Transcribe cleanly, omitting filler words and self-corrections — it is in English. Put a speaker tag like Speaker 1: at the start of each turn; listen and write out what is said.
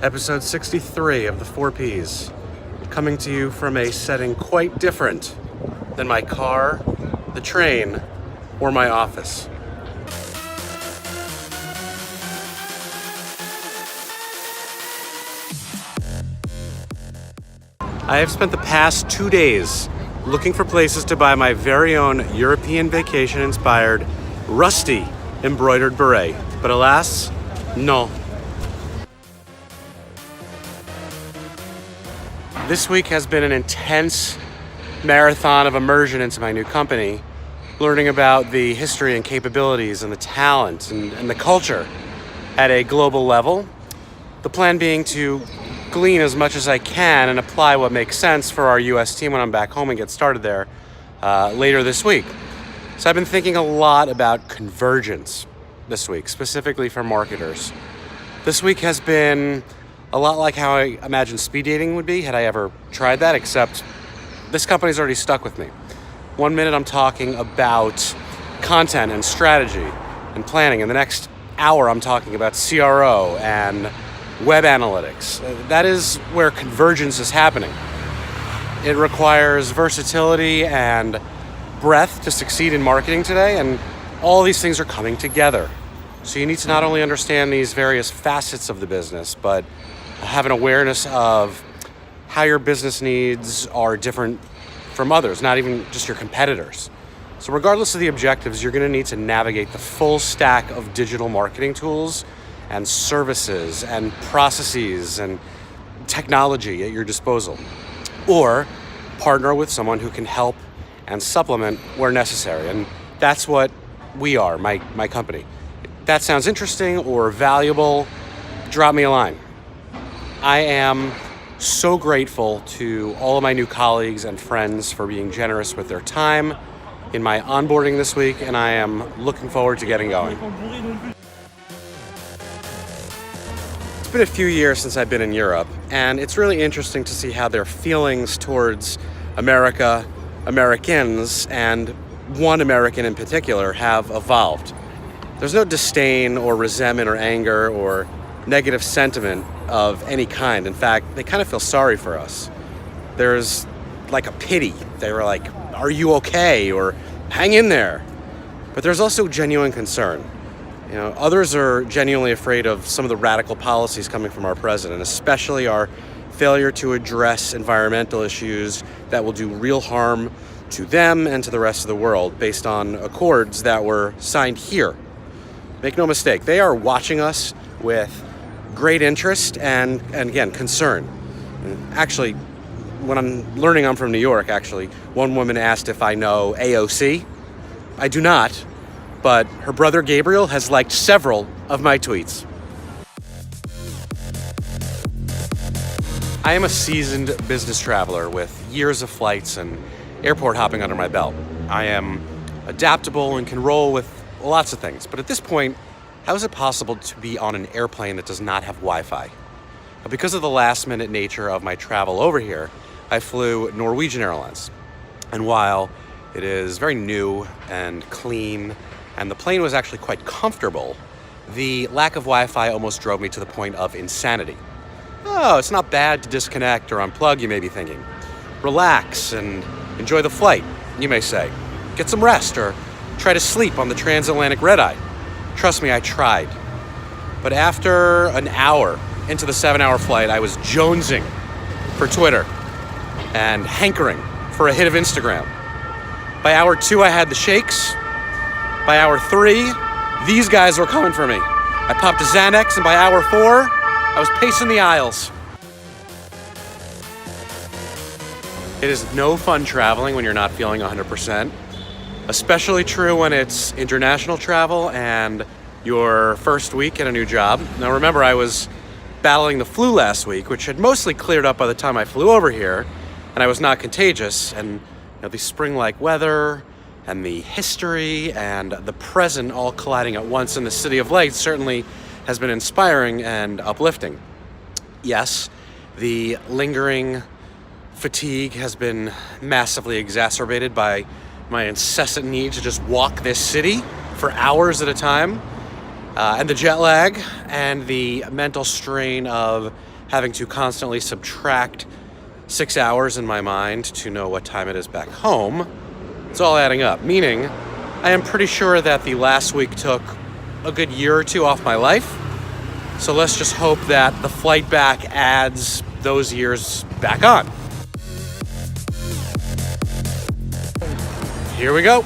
Speaker 1: Episode 63 of the 4Ps, coming to you from a setting quite different than my car, the train, or my office. I have spent the past 2 days looking for places to buy my very own European vacation-inspired, rusty embroidered beret. But alas, no. This week has been an intense marathon of immersion into my new company, learning about the history and capabilities and the talent and the culture at a global level. The plan being to glean as much as I can and apply what makes sense for our US team when I'm back home and get started there later this week. So I've been thinking a lot about convergence this week, specifically for marketers. This week has been a lot like how I imagined speed dating would be had I ever tried that, except this company's already stuck with me. 1 minute I'm talking about content and strategy and planning, and the next hour I'm talking about CRO and web analytics. That is where convergence is happening. It requires versatility and breadth to succeed in marketing today, and all these things are coming together. So you need to not only understand these various facets of the business, but have an awareness of how your business needs are different from others, not even just your competitors. So regardless of the objectives, you're going to need to navigate the full stack of digital marketing tools and services and processes and technology at your disposal, or partner with someone who can help and supplement where necessary. And that's what we are, my company. If that sounds interesting or valuable, drop me a line. I am so grateful to all of my new colleagues and friends for being generous with their time in my onboarding this week, and I am looking forward to getting going. It's been a few years since I've been in Europe, and it's really interesting to see how their feelings towards America, Americans, and one American in particular have evolved. There's no disdain or resentment or anger or negative sentiment of any kind. In fact, they kind of feel sorry for us. There's like a pity. They were like, "Are you okay?" or "Hang in there." But there's also genuine concern. You know, others are genuinely afraid of some of the radical policies coming from our president, especially our failure to address environmental issues that will do real harm to them and to the rest of the world based on accords that were signed here. Make no mistake, they are watching us with great interest and again, concern. Actually, when I'm learning I'm from New York, actually, one woman asked if I know AOC. I do not, but her brother Gabriel has liked several of my tweets. I am a seasoned business traveler with years of flights and airport hopping under my belt. I am adaptable and can roll with lots of things, but at this point, how is it possible to be on an airplane that does not have Wi-Fi? Because of the last-minute nature of my travel over here, I flew Norwegian Airlines. And while it is very new and clean, and the plane was actually quite comfortable, the lack of Wi-Fi almost drove me to the point of insanity. Oh, it's not bad to disconnect or unplug, you may be thinking. Relax and enjoy the flight, you may say. Get some rest or try to sleep on the transatlantic red-eye. Trust me, I tried. But after an hour into the 7-hour flight, I was jonesing for Twitter and hankering for a hit of Instagram. By hour 2, I had the shakes. By hour 3, these guys were coming for me. I popped a Xanax, and by hour 4, I was pacing the aisles. It is no fun traveling when you're not feeling 100%. Especially true when it's international travel and your first week at a new job. Now remember, I was battling the flu last week, which had mostly cleared up by the time I flew over here, and I was not contagious. And the spring-like weather and the history and the present all colliding at once in the City of Lights certainly has been inspiring and uplifting. Yes, the lingering fatigue has been massively exacerbated by my incessant need to just walk this city for hours at a time. And the jet lag and the mental strain of having to constantly subtract 6 hours in my mind to know what time it is back home, it's all adding up. Meaning, I am pretty sure that the last week took a good year or two off my life. So let's just hope that the flight back adds those years back on. Here we go.